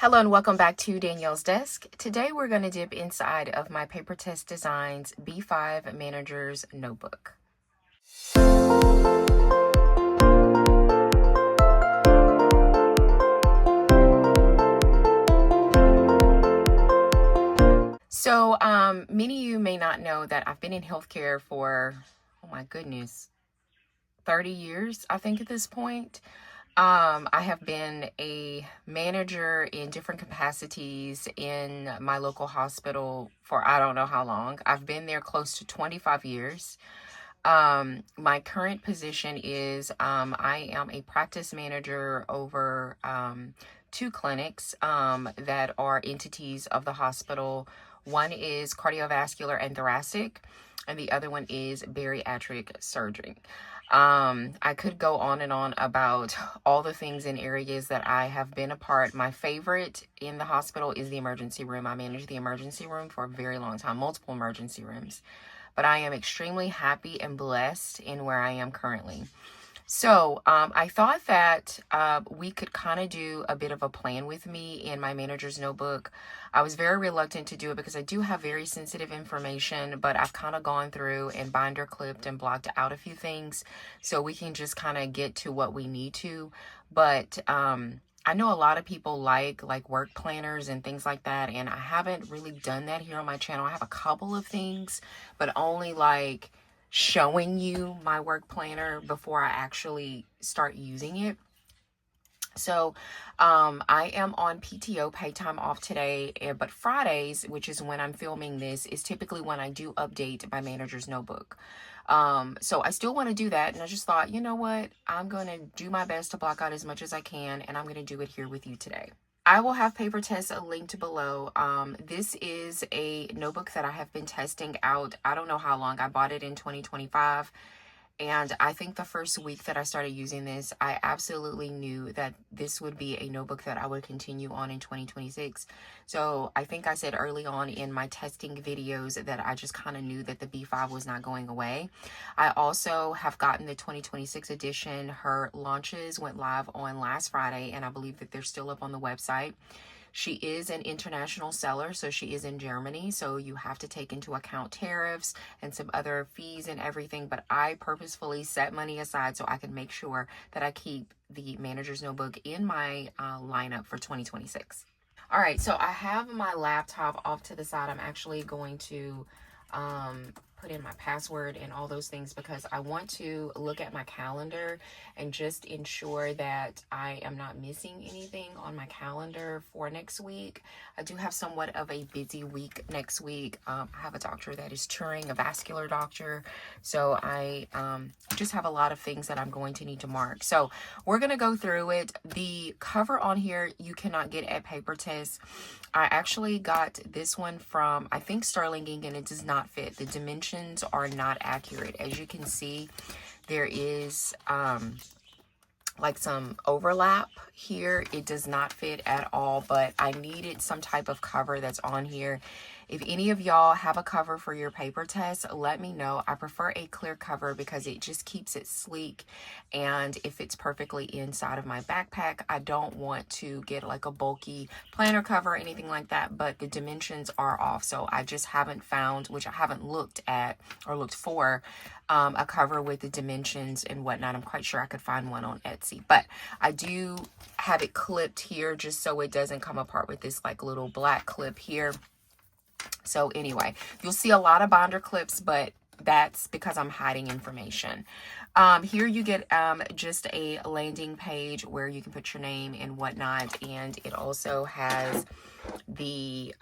Hello and welcome back to Danielle's Desk. Today we're going to dip inside of my Papertess Designs B5 Manager's Notebook. So many of you may not know that I've been in healthcare for, oh my goodness, 30 years, I think at this point. I have been a manager in different capacities in my local hospital for I don't know how long. I've been there close to 25 years. My current position is I am a practice manager over two clinics that are entities of the hospital. One is cardiovascular and thoracic, and the other one is bariatric surgery. I could go on and on about all the things and areas that I have been a part. My favorite in the hospital is the emergency room. I managed the emergency room for a very long time, multiple emergency rooms. But I am extremely happy and blessed in where I am currently. So I thought that we could kind of do a bit of a plan with me in my manager's notebook. I was very reluctant to do it because I do have very sensitive information, but I've kind of gone through and binder clipped and blocked out a few things so we can just kind of get to what we need to. But I know a lot of people like work planners and things like that, and I haven't really done that here on my channel. I have a couple of things, but only like showing you my work planner before I actually start using it. So I am on PTO, paid time off today, but Fridays, which is when I'm filming this, is typically when I do update my manager's notebook. So I still want to do that, and I just thought, you know what, I'm going to do my best to block out as much as I can, and I'm going to do it here with you today. I will have Papertess linked below. This is a notebook that I have been testing out. I don't know how long. I bought it in 2025. And I think the first week that I started using this, I absolutely knew that this would be a notebook that I would continue on in 2026. So I think I said early on in my testing videos that I just kind of knew that the B5 was not going away. I also have gotten the 2026 edition. Her launches went live on last Friday, and I believe that they're still up on the website. She is an international seller, so she is in Germany, so you have to take into account tariffs and some other fees and everything, but I purposefully set money aside so I can make sure that I keep the manager's notebook in my lineup for 2026. All right, so I have my laptop off to the side. I'm actually going to put in my password and all those things because I want to look at my calendar and just ensure that I am not missing anything on my calendar for next week. I do have somewhat of a busy week next week. I have a doctor that is touring, a vascular doctor. So I just have a lot of things that I'm going to need to mark. So we're going to go through it. The cover on here you cannot get at Papertess. I actually got this one from, I think, Sterling Ink, and it does not fit. The dimensions are not accurate. As you can see, there is like some overlap here. It does not fit at all, but I needed some type of cover that's on here. If any of y'all have a cover for your Papertess, let me know. I prefer a clear cover because it just keeps it sleek, and it fits perfectly inside of my backpack. I don't want to get like a bulky planner cover or anything like that, but the dimensions are off. So I just haven't found, which I haven't looked at or looked for, a cover with the dimensions and whatnot. I'm quite sure I could find one on Etsy, but I do have it clipped here just so it doesn't come apart with this like little black clip here. So anyway, you'll see a lot of binder clips, but that's because I'm hiding information. Here you get just a landing page where you can put your name and whatnot, and it also has the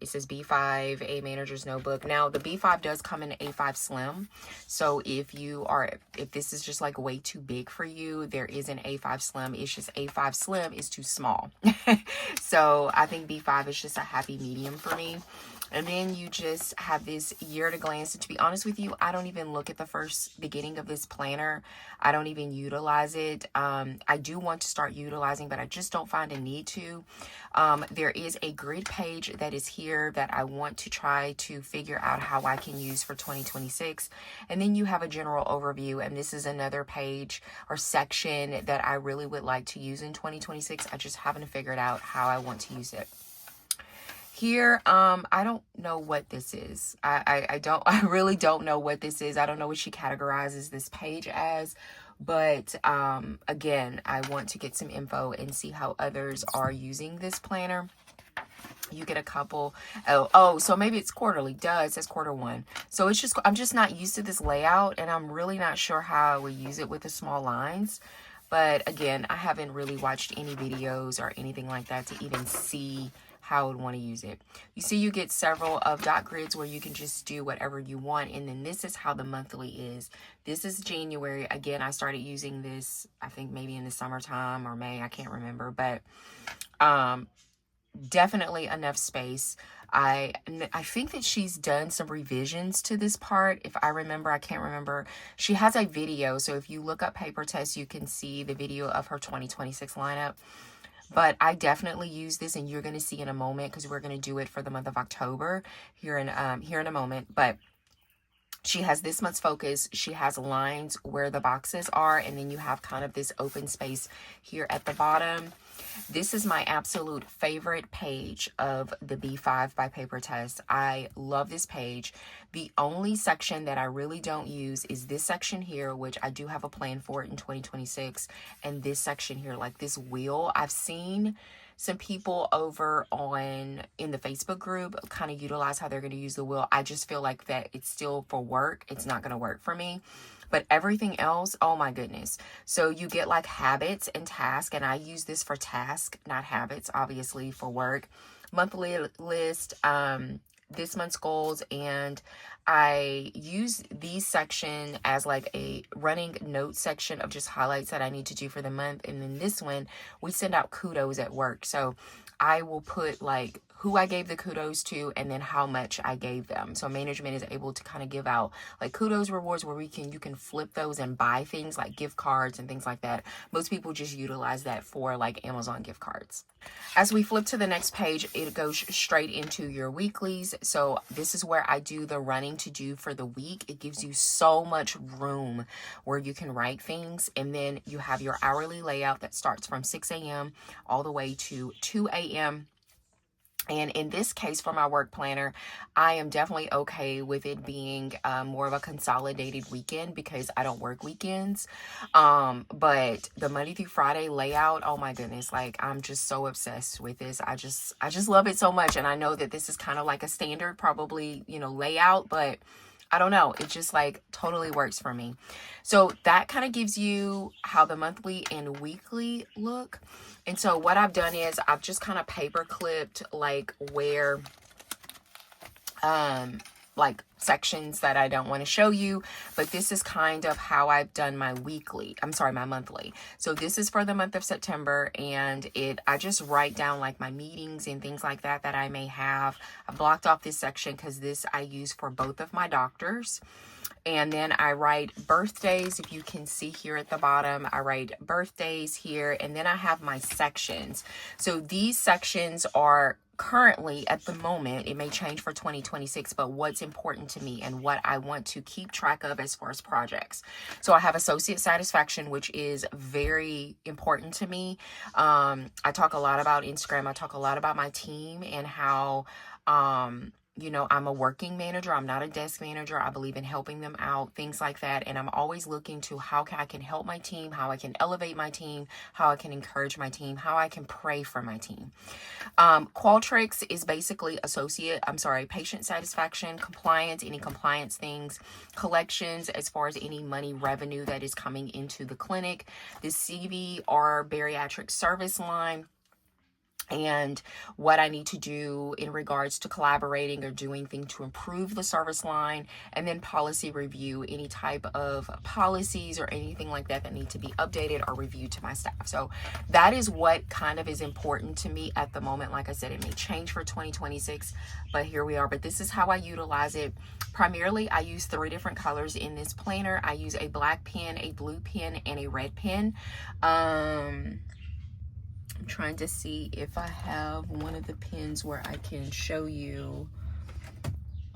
it says B5, a manager's notebook. Now the B5 does come in A5 Slim, so if this is just like way too big for you, there is an A5 Slim. It's just A5 Slim is too small. So I think B5 is just a happy medium for me. And then you just have this year at a glance. And to be honest with you, I don't even look at the first beginning of this planner planner. I don't even utilize it. I do want to start utilizing, but I just don't find a need to. There is a grid page that is here that I want to try to figure out how I can use for 2026. And then you have a general overview, and this is another page or section that I really would like to use in 2026. I just haven't figured out how I want to use it. Here, I don't know what this is. I really don't know what this is. I don't know what she categorizes this page as, but again, I want to get some info and see how others are using this planner. You get a couple. So maybe it's quarterly. Duh, it says quarter one. So it's just, I'm just not used to this layout, and I'm really not sure how I would use it with the small lines. But again, I haven't really watched any videos or anything like that to even see how I would want to use it. You see, you get several of dot grids where you can just do whatever you want. And then this is how the monthly is. This is January. Again, I started using this, I think maybe in the summertime or May, I can't remember, but definitely enough space. I think that she's done some revisions to this part. If I remember, I can't remember. She has a video. So if you look up Papertess, you can see the video of her 2026 lineup. But I definitely use this, and you're going to see in a moment, because we're going to do it for the month of October here in a moment. But she has this month's focus. She has lines where the boxes are, and then you have kind of this open space here at the bottom. This is my absolute favorite page of the B5 by Papertess. I love this page. The only section that I really don't use is this section here, which I do have a plan for it in 2026. And this section here, like this wheel. I've seen some people over in the Facebook group kind of utilize how they're going to use the wheel. I just feel like that it's still for work. It's not going to work for me. But everything else, oh my goodness. So you get like habits and task, and I use this for task, not habits, obviously for work. Monthly list, this month's goals, and I use these section as like a running note section of just highlights that I need to do for the month. And then this one, we send out kudos at work. So I will put like who I gave the kudos to and then how much I gave them. So management is able to kind of give out like kudos rewards where you can flip those and buy things like gift cards and things like that. Most people just utilize that for like Amazon gift cards. As we flip to the next page, it goes straight into your weeklies. So this is where I do the running to do for the week. It gives you so much room where you can write things. And then you have your hourly layout that starts from 6 a.m. all the way to 2 a.m. And in this case, for my work planner, I am definitely okay with it being more of a consolidated weekend because I don't work weekends. But the Monday through Friday layout, oh my goodness, like I'm just so obsessed with this. I just love it so much. And I know that this is kind of like a standard, probably, layout, but I don't know. It just like totally works for me. So that kind of gives you how the monthly and weekly look. And so what I've done is I've just kind of paper clipped like where, like sections that I don't want to show you, but this is kind of how I've done my monthly. So this is for the month of September, and I just write down like my meetings and things like that I may have. I blocked off this section because this I use for both of my doctors. And then I write birthdays. If you can see here at the bottom, I write birthdays here. And then I have my sections. So these sections are currently at the moment, it may change for 2026, but what's important to me and what I want to keep track of as far as projects. So I have associate satisfaction, which is very important to me. I talk a lot about Instagram. I talk a lot about my team and how, I'm a working manager. I'm not a desk manager. I believe in helping them out, things like that. And I'm always looking to how I can help my team, how I can elevate my team, how I can encourage my team, how I can pray for my team. Qualtrics is basically patient satisfaction, compliance, any compliance things, collections as far as any money revenue that is coming into the clinic, the CV or bariatric service line. and what I need to do in regards to collaborating or doing things to improve the service line, and then policy review, any type of policies or anything like that that need to be updated or reviewed to my staff. So that is what kind of is important to me at the moment. Like I said, it may change for 2026, but here we are. But this is how I utilize it. Primarily, I use 3 different colors in this planner. I use a black pen, a blue pen, and a red pen. I'm trying to see if I have one of the pens where I can show you.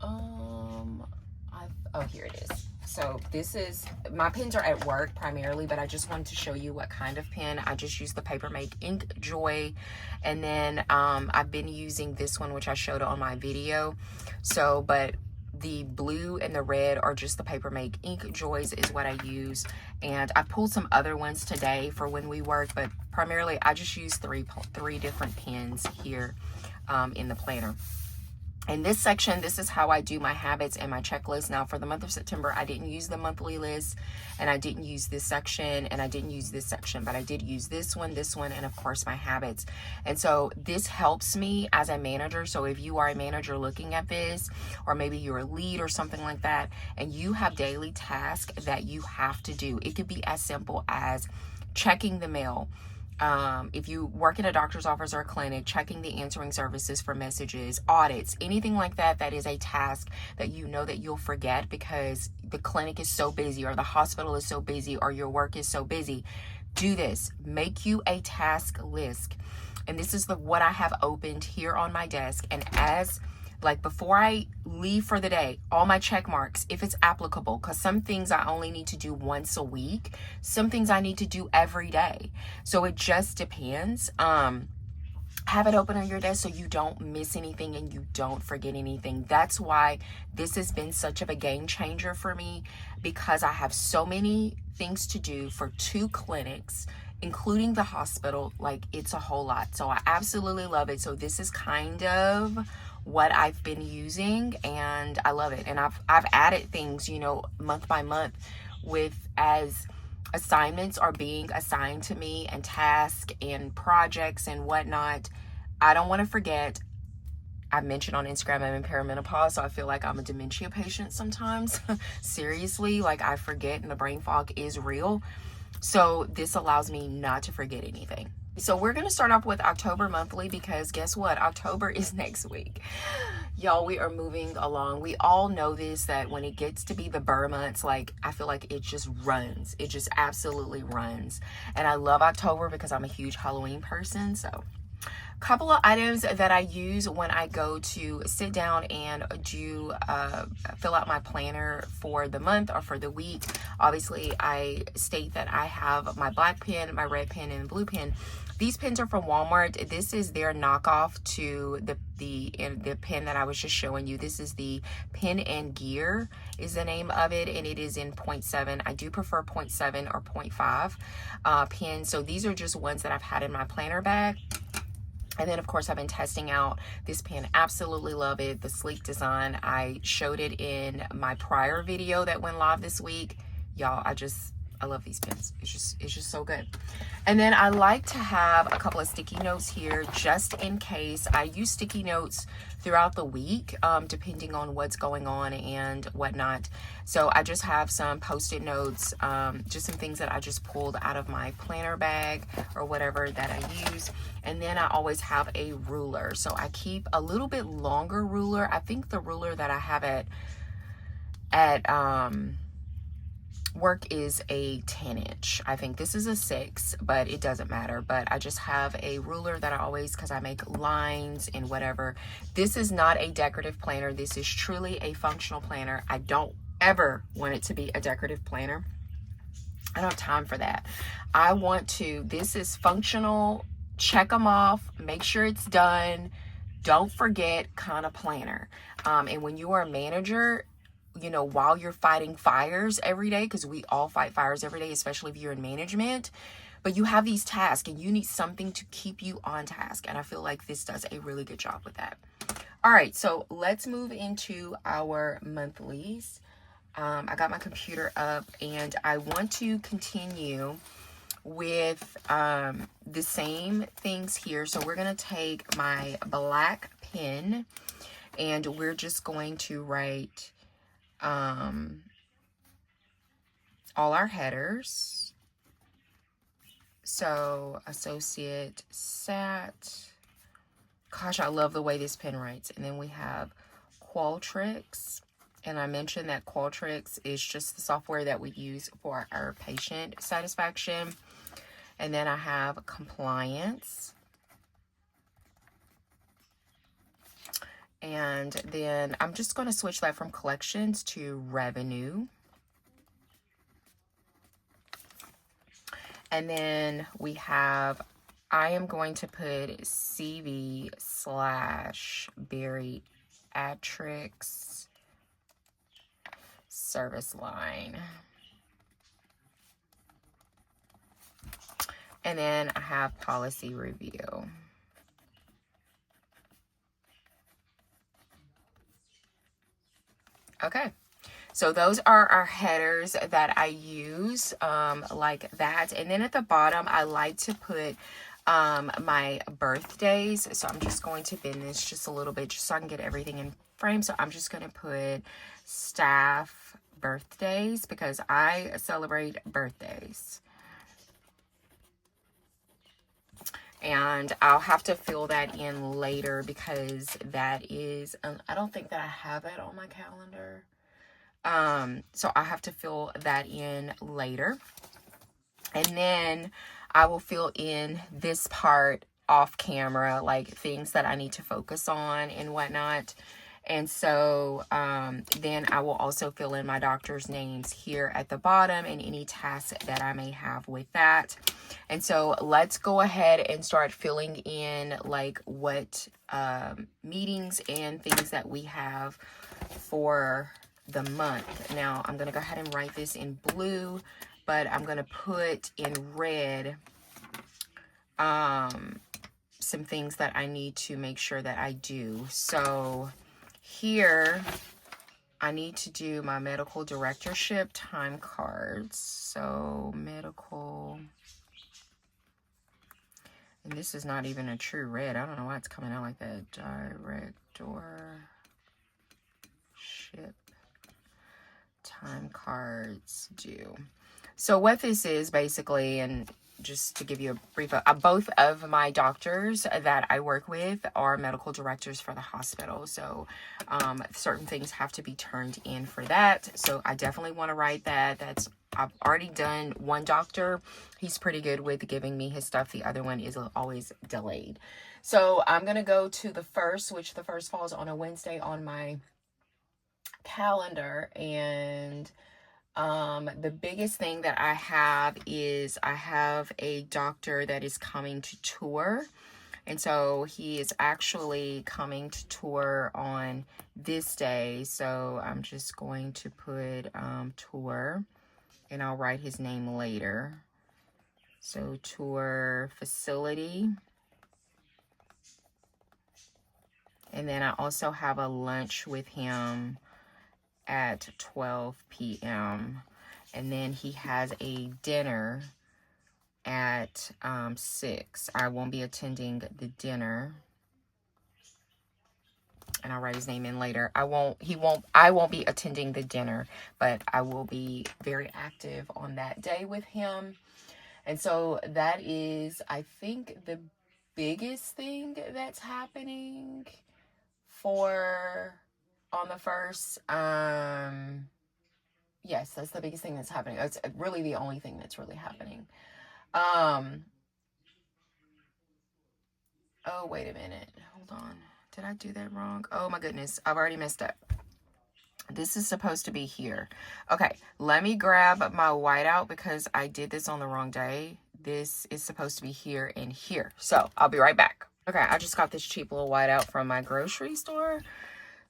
Oh, here it is. So this is, my pens are at work primarily, but I just wanted to show you what kind of pen. I just use the Papermate Ink Joy. And then I've been using this one, which I showed on my video. So, but the blue and the red are just the Papermate Ink Joys is what I use. And I pulled some other ones today for when we work, but primarily I just use three different pens here in the planner. In this section, this is how I do my habits and my checklist. Now, for the month of September, I didn't use the monthly list, and I didn't use this section, and I didn't use this section, but I did use this one, and of course, my habits. And so this helps me as a manager. So if you are a manager looking at this, or maybe you're a lead or something like that, and you have daily tasks that you have to do, it could be as simple as checking the mail. If you work in a doctor's office or a clinic, checking the answering services for messages, audits, anything like that, that is a task that you know that you'll forget because the clinic is so busy or the hospital is so busy or your work is so busy. Do this. Make you a task list. And this is what I have opened here on my desk. And before I leave for the day, all my check marks, if it's applicable, because some things I only need to do once a week, some things I need to do every day. So it just depends. Have it open on your desk so you don't miss anything and you don't forget anything. That's why this has been such of a game changer for me, because I have so many things to do for 2 clinics, including the hospital. Like, it's a whole lot. So I absolutely love it. So this is kind of what I've been using, and I love it. And I've added things, month by month, with as assignments are being assigned to me and tasks and projects and whatnot. I don't want to forget. I mentioned on Instagram I'm in perimenopause, so I feel like I'm a dementia patient sometimes. Seriously, like I forget, and the brain fog is real. So this allows me not to forget anything. So we're going to start off with October monthly, because guess what? October is next week. Y'all, we are moving along. We all know this, that when it gets to be the Burr months, like, I feel like it just runs. It just absolutely runs. And I love October because I'm a huge Halloween person. So couple of items that I use when I go to sit down and do fill out my planner for the month or for the week. Obviously, I state that I have my black pen, my red pen, and blue pen. These pens are from Walmart. This is their knockoff to the pen that I was just showing you. This is the Pen and Gear is the name of it, and it is in 0.7. I do prefer 0.7 or 0.5 pen. So these are just ones that I've had in my planner bag. And then, of course, I've been testing out this pen. Absolutely love it. The sleek design. I showed it in my prior video that went live this week. Y'all, I love these pens. It's just so good. And then I like to have a couple of sticky notes here just in case. I use sticky notes throughout the week, depending on what's going on and whatnot. So I just have some Post-it notes, just some things that I just pulled out of my planner bag or whatever that I use. And then I always have a ruler. So I keep a little bit longer ruler. I think the ruler that I have at work is a 10-inch. I think this is a 6, but it doesn't matter. But I just have a ruler that I always, because I make lines and whatever. This is not a decorative planner. This is truly a functional planner. I don't ever want it to be a decorative planner. I don't have time for that. This is functional, check them off, make sure it's done, don't forget kind of planner. And when you are a manager, while you're fighting fires every day, because we all fight fires every day, especially if you're in management, but you have these tasks and you need something to keep you on task. And I feel like this does a really good job with that. All right, so let's move into our monthlies. I got my computer up and I want to continue with the same things here. So we're going to take my black pen and we're just going to write all our headers. So associate SAT. Gosh, I love the way this pen writes. And then we have Qualtrics. And I mentioned that Qualtrics is just the software that we use for our patient satisfaction. And then I have compliance. And then I'm just going to switch that from collections to revenue. And then we have, I am going to put CV/bariatrics service line. And then I have policy review. Okay. So those are our headers that I use like that. And then at the bottom, I like to put my birthdays. So I'm just going to bend this just a little bit just so I can get everything in frame. So I'm just going to put staff birthdays because I celebrate birthdays. And I'll have to fill that in later because that is, I don't think that I have it on my calendar. So I have to fill that in later. And then I will fill in this part off camera, like things that I need to focus on and whatnot. And so then I will also fill in my doctor's names here at the bottom and any tasks that I may have with that. And so let's go ahead and start filling in like what meetings and things that we have for the month. Now I'm going to go ahead and write this in blue, but I'm going to put in red some things that I need to make sure that I do. So here I need to do my medical directorship time cards. So medical, and this is not even a true red. I don't know why it's coming out like that. Directorship time cards due. So what this is basically, and just to give you a brief, both of my doctors that I work with are medical directors for the hospital. So certain things have to be turned in for that. So I definitely want to write that. I've already done one doctor. He's pretty good with giving me his stuff. The other one is always delayed. So I'm going to go to the first, which the first falls on a Wednesday on my calendar. And the biggest thing that I have is I have a doctor that is coming to tour. And so he is actually coming to tour on this day. So I'm just going to put tour, and I'll write his name later. So tour facility. And then I also have a lunch with him at 12 p.m. And then he has a dinner at 6. I won't be attending the dinner. And I'll write his name in later. I won't be attending the dinner, but I will be very active on that day with him. And so that is, I think, the biggest thing that's happening for on the first. Yes, that's the biggest thing that's happening. It's really the only thing that's really happening. Oh, wait a minute. Hold on. Did I do that wrong? Oh my goodness. I've already messed up. This is supposed to be here. Okay, let me grab my whiteout because I did this on the wrong day. This is supposed to be here and here. So I'll be right back. Okay, I just got this cheap little whiteout from my grocery store.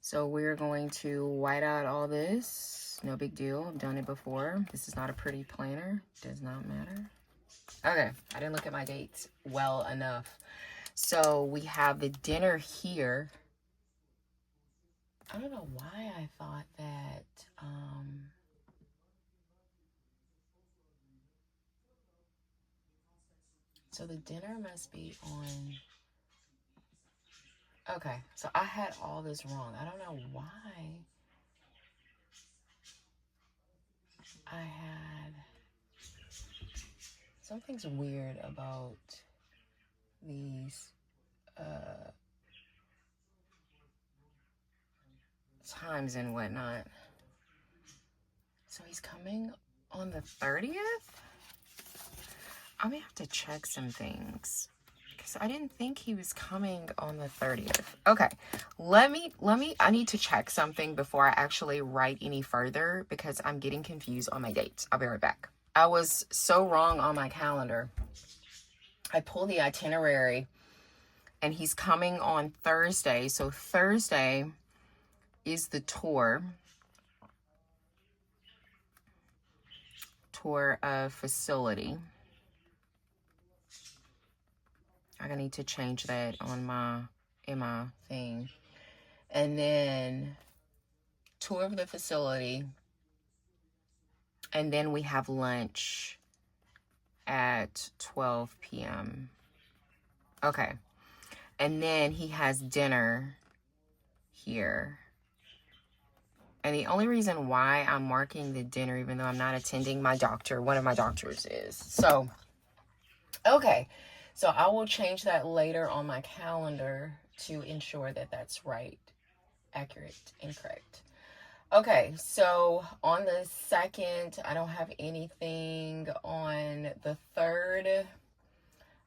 So we're going to white out all this. No big deal. I've done it before. This is not a pretty planner. Does not matter. Okay, I didn't look at my dates well enough. So we have the dinner here. I don't know why I thought that, So the dinner must be on. Okay, so I had all this wrong. I don't know why I had. Something's weird about these times and whatnot. So he's coming on the 30th? I may have to check some things because I didn't think he was coming on the 30th. Okay, I need to check something before I actually write any further because I'm getting confused on my dates. I'll be right back. I was so wrong on my calendar. I pulled the itinerary and he's coming on Thursday. So Thursday is the tour of facility. I need to change that on my thing. And then tour of the facility. And then we have lunch at 12 p.m. Okay. And then he has dinner here. And the only reason why I'm marking the dinner, even though I'm not attending, one of my doctors is. So, okay. So I will change that later on my calendar to ensure that that's right, accurate, and correct. Okay, so on the 2nd, I don't have anything. On the 3rd,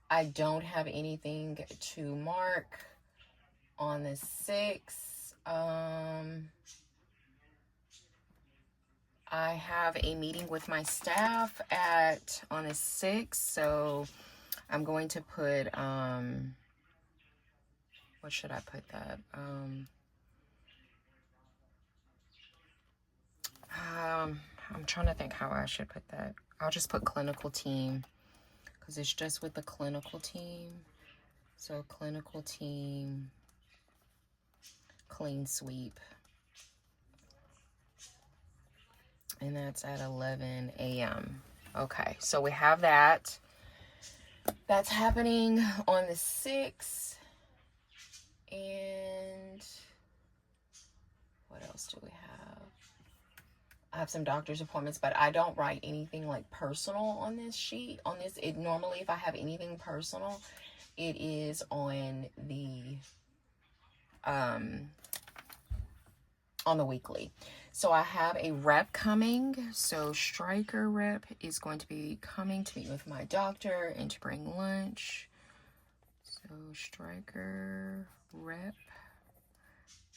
I don't have anything to mark. On the 6th, I have a meeting with my staff on the 6th, so I'm going to put, what should I put that? I'm trying to think how I should put that. I'll just put clinical team because it's just with the clinical team. So clinical team, clean sweep. And that's at 11 a.m. Okay, so we have that. That's happening on the 6th. And what else do we have? I have some doctor's appointments, but I don't write anything like personal on this sheet. Normally if I have anything personal, it is on the weekly. So I have a rep coming. So Striker rep is going to be coming to meet with my doctor and to bring lunch. So Striker rep.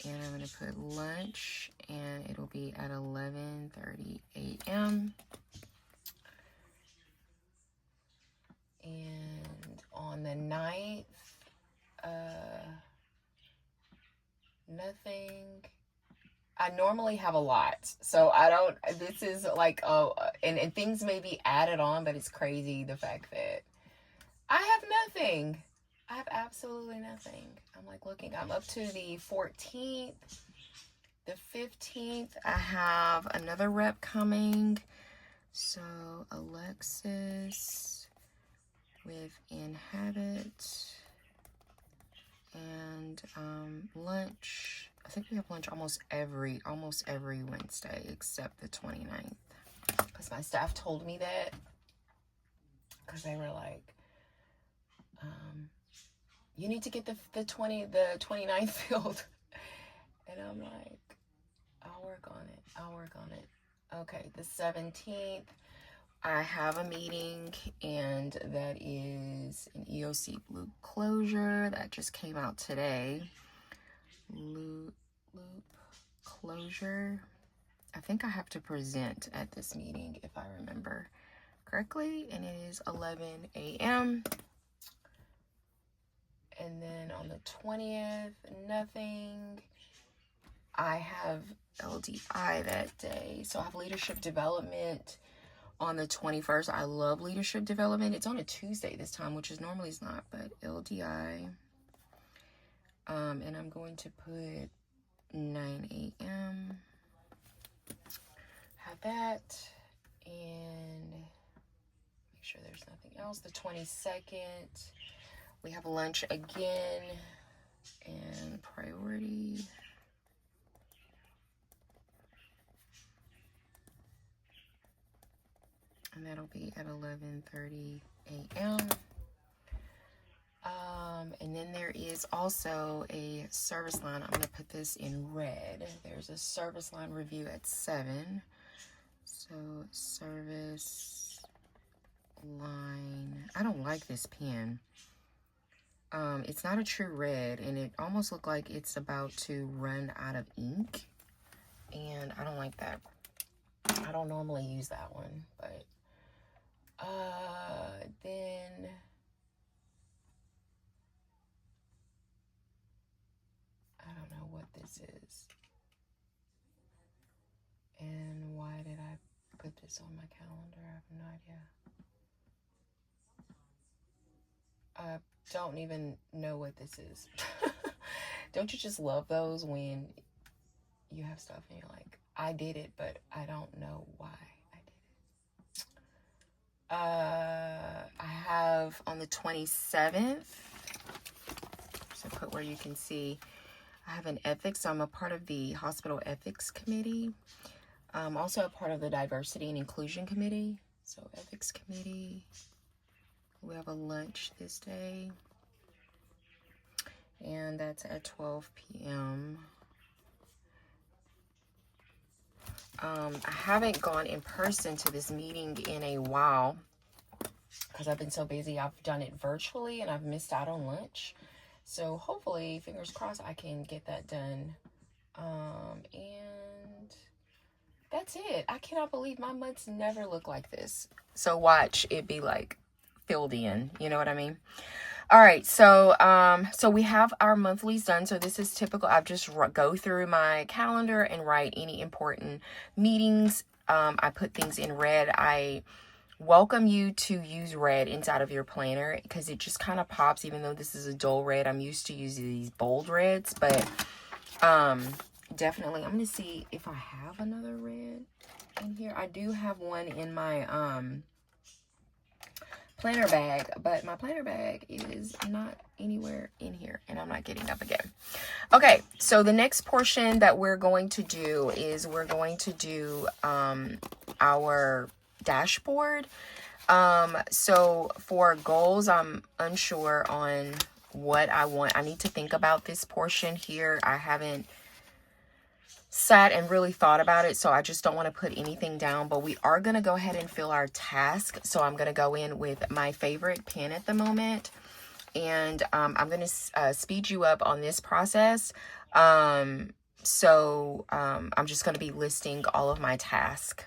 And I'm going to put lunch, and it'll be at 11:30 a.m. And on the 9th, nothing. I normally have a lot, so I don't, this is like, and things may be added on, but it's crazy the fact that I have nothing. I have absolutely nothing. I'm like looking, I'm up to the 14th, the 15th, I have another rep coming. So Alexis with Inhabit and lunch. I think we have lunch almost every Wednesday except the 29th. Because my staff told me that. Because they were like, you need to get the 29th filled. And I'm like, I'll work on it. Okay, the 17th, I have a meeting, and that is an EOC loop closure that just came out today. Loop closure. I think I have to present at this meeting if I remember correctly, and it is 11 a.m. And then on the 20th, nothing. I have LDI that day. So I have leadership development on the 21st. I love leadership development. It's on a Tuesday this time, which is normally it's not, but LDI. And I'm going to put 9 a.m. Have that. And make sure there's nothing else. The 22nd, we have lunch again, and priority. And that'll be at 11:30 a.m. And then there is also a service line. I'm going to put this in red. There's a service line review at 7. So service line. I don't like this pen. It's not a true red, and it almost looks like it's about to run out of ink. And I don't like that. I don't normally use that one, but then I don't know what this is. And why did I put this on my calendar? I have no idea. I don't even know what this is. Don't you just love those when you have stuff and you're like, I did it, but I don't know why I did it. I have on the 27th, so put where you can see, I have an ethics. So I'm a part of the hospital ethics committee. I'm also a part of the diversity and inclusion committee. So ethics committee. We have a lunch this day. And that's at 12 p.m. I haven't gone in person to this meeting in a while because I've been so busy. I've done it virtually and I've missed out on lunch. So hopefully, fingers crossed, I can get that done. And that's it. I cannot believe my months never look like this. So watch it be like filled in. You know what I mean? All right, so we have our monthlies done. So this is typical. I just go through my calendar and write any important meetings. I put things in red. I welcome you to use red inside of your planner because it just kind of pops. Even though this is a dull red, I'm used to using these bold reds, but definitely I'm gonna see if I have another red in here. I do have one in my planner bag, but my planner bag is not anywhere in here, and I'm not getting up again. Okay, so the next portion that we're going to do is we're going to do our dashboard. So for goals, I'm unsure on what I want. I need to think about this portion here. I haven't sat and really thought about it, so I just don't want to put anything down, but we are going to go ahead and fill our task. So I'm going to go in with my favorite pen at the moment, and I'm going to speed you up on this process. I'm just going to be listing all of my tasks.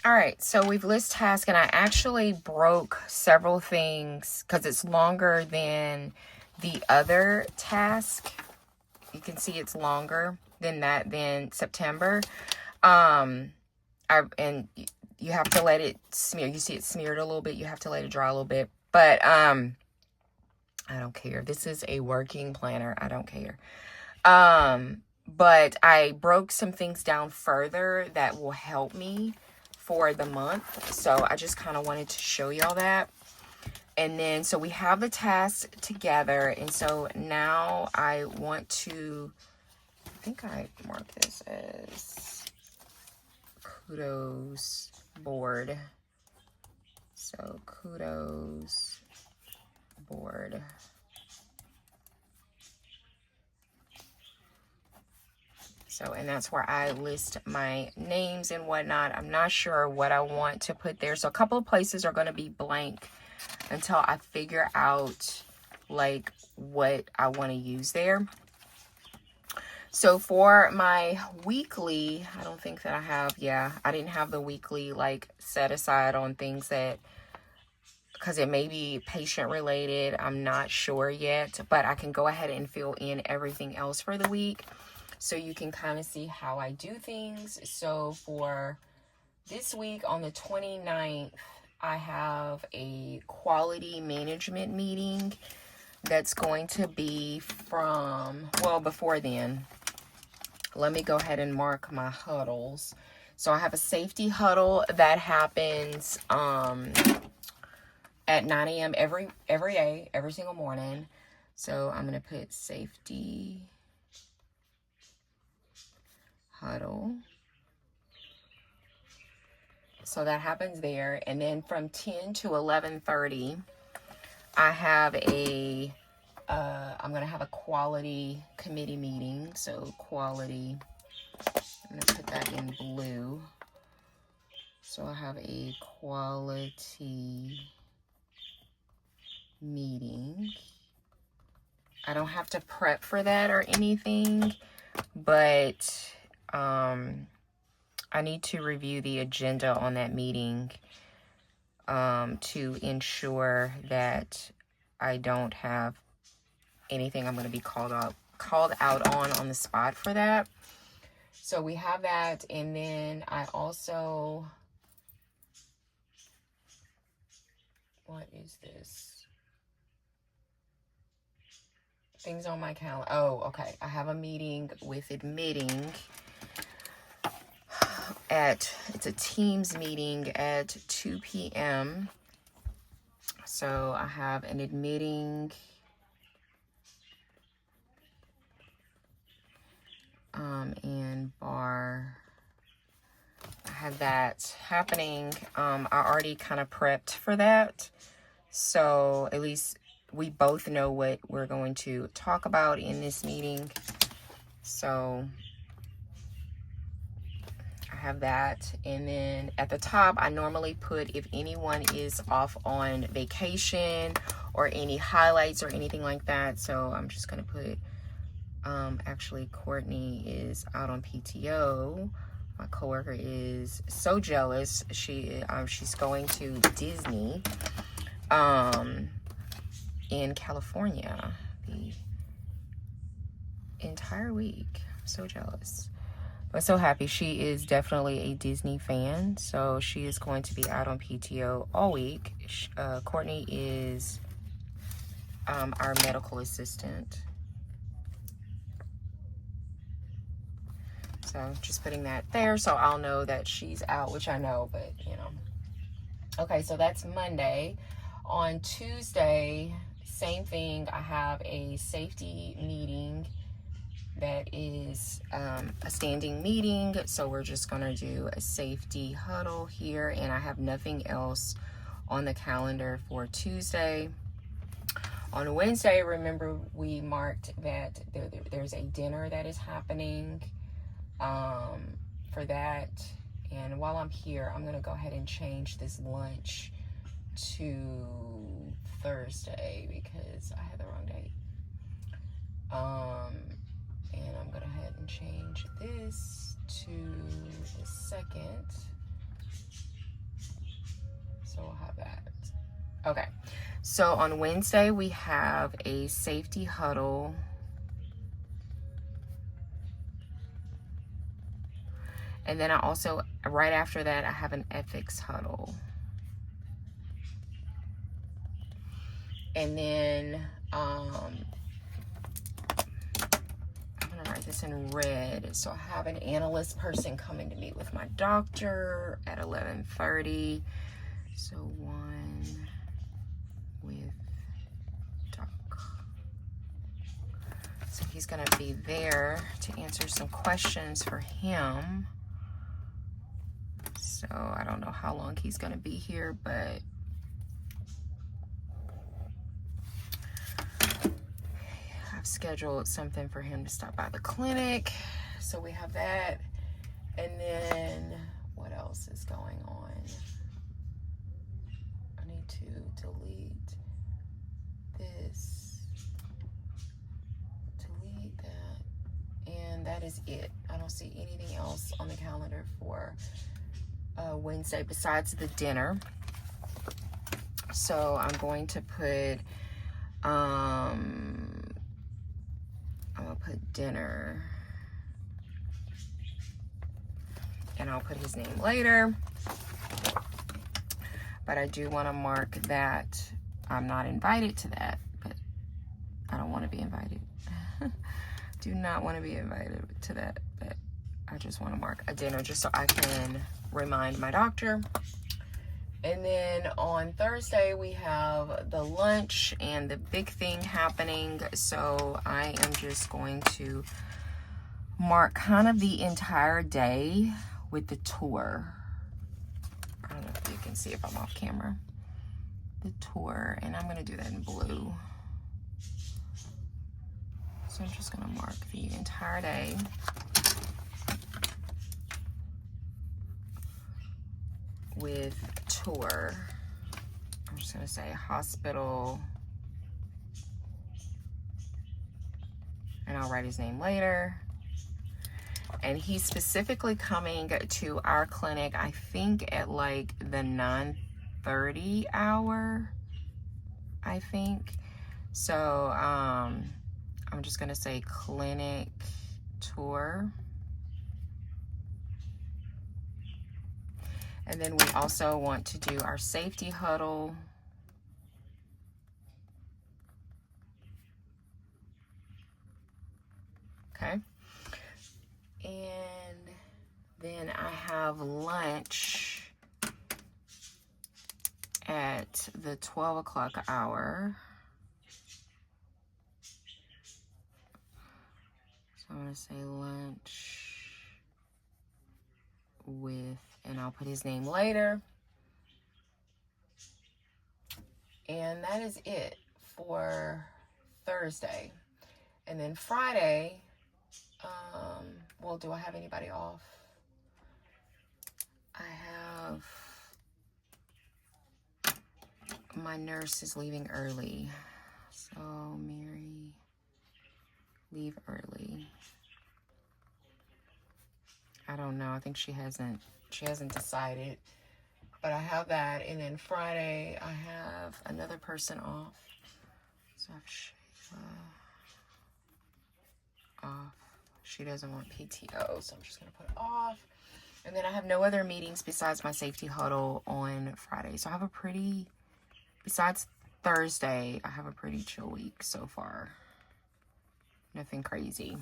All right, so we've listed tasks, and I actually broke several things because it's longer than the other task. You can see it's longer than that, than September. And you have to let it smear. You see it smeared a little bit. You have to let it dry a little bit. But I don't care. This is a working planner. I don't care. But I broke some things down further that will help me for the month. So I just kind of wanted to show y'all that. And then, so we have the tasks together. And so now I want to, I think I marked this as kudos board. So kudos board. So, and that's where I list my names and whatnot. I'm not sure what I want to put there. So a couple of places are going to be blank. until I figure out like what I want to use there. So for my weekly, I don't think that I have, I didn't have the weekly like set aside on things that, because it may be patient related. I'm not sure yet, but I can go ahead and fill in everything else for the week so you can kind of see how I do things. So for this week on the 29th, I have a quality management meeting that's going to be from, well, before then, let me go ahead and mark my huddles. So I have a safety huddle that happens at 9 a.m. every day, every single morning. So I'm going to put safety huddle. So that happens there. And then from 10 to 11:30, I have I'm going to have a quality committee meeting. So quality, I'm going to put that in blue. So I have a quality meeting. I don't have to prep for that or anything, but I need to review the agenda on that meeting to ensure that I don't have anything I'm going to be called out on the spot for that. So we have that, and then I also, what is this? Things on my calendar. Oh, okay. I have a meeting with admitting it's a Teams meeting at 2 p.m. So I have an admitting and bar. I have that happening. I already kind of prepped for that. So at least we both know what we're going to talk about in this meeting. So I have that. And then at the top, I normally put if anyone is off on vacation or any highlights or anything like that. So I'm just going to put, actually, Courtney is out on PTO. My coworker is so jealous. She's going to Disney in California the entire week. I'm so jealous. But so happy. She is definitely a Disney fan. So she is going to be out on PTO all week. Courtney is our medical assistant. So just putting that there so I'll know that she's out, which I know, but you know. Okay, so that's Monday. On Tuesday, same thing. I have a safety meeting that is a standing meeting. So we're just going to do a safety huddle here. And I have nothing else on the calendar for Tuesday. On Wednesday, remember we marked that there's a dinner that is happening for that. And while I'm here, I'm going to go ahead and change this lunch to Thursday because I had the wrong date. And I'm going to go ahead and change this to the 2nd. So we'll have that. Okay. So on Wednesday, we have a safety huddle. And then I also, right after that, I have an ethics huddle. And then I'm gonna write this in red. So I have an analyst person coming to meet with my doctor at 11:30. So one with doc. So he's gonna be there to answer some questions for him. So I don't know how long he's gonna be here, but I've scheduled something for him to stop by the clinic. So we have that. And then what else is going on? I need need to delete this, delete that, and that is it. I don't see anything else on the calendar for Wednesday besides the dinner. So I'm going to put I'm gonna put dinner, and I'll put his name later. But I do want to mark that I'm not invited to that, but I don't want to be invited. Do not want to be invited to that, but I just want to mark a dinner just so I can remind my doctor. And then on Thursday, we have the lunch and the big thing happening. So I am just going to mark kind of the entire day with the tour. I don't know if you can see if I'm off camera. The tour, and I'm going to do that in blue. So I'm just going to mark the entire day. With tour. I'm just going to say hospital. And I'll write his name later. And he's specifically coming to our clinic, I think at like the 9:30 hour, I think. So I'm just gonna say clinic tour. And then we also want to do our safety huddle. Okay. And then I have lunch at the 12 o'clock hour. So I'm going to say lunch with, and I'll put his name later. And that is it for Thursday. And then Friday, well, do I have anybody off? I have, my nurse is leaving early. So Mary, leave early. I don't know. I think she hasn't decided. But I have that. And then Friday, I have another person off. So I have Shayla off. She doesn't want PTO, so I'm just going to put it off. And then I have no other meetings besides my safety huddle on Friday. So I have a pretty, besides Thursday, I have a pretty chill week so far. Nothing crazy.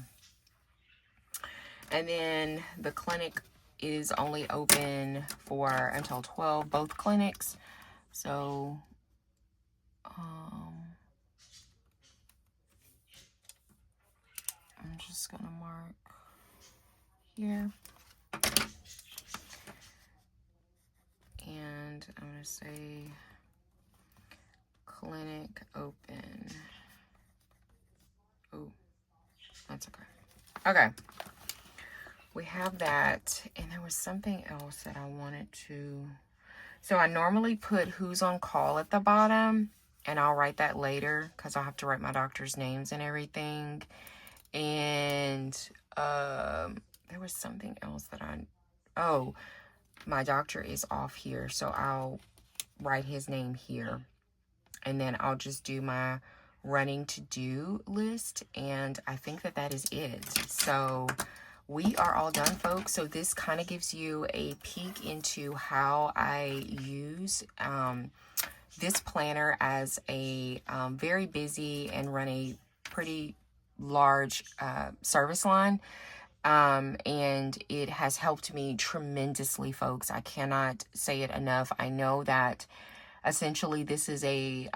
And then the clinic is only open for until 12, both clinics. So, I'm just gonna mark here. And I'm gonna say clinic open. Oh, that's okay. Okay. We have that, and there was something else that I wanted to, so I normally put who's on call at the bottom, and I'll write that later because I'll have to write my doctor's names and everything. And there was something else that my doctor is off here, so I'll write his name here, and then I'll just do my running to-do list, and I think that is it. So we are all done, folks. So this kind of gives you a peek into how I use this planner as a very busy and run a pretty large service line. And it has helped me tremendously, folks. I cannot say it enough. I know that essentially this is a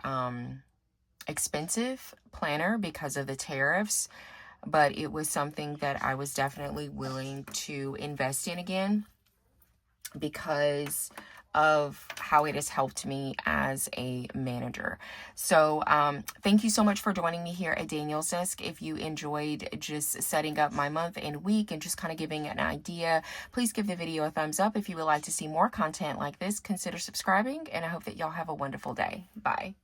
expensive planner because of the tariffs, but it was something that I was definitely willing to invest in again because of how it has helped me as a manager. So thank you so much for joining me here at Danielle's Desk. If you enjoyed just setting up my month and week and just kind of giving an idea, please give the video a thumbs up. If you would like to see more content like this, consider subscribing, and I hope that y'all have a wonderful day. Bye.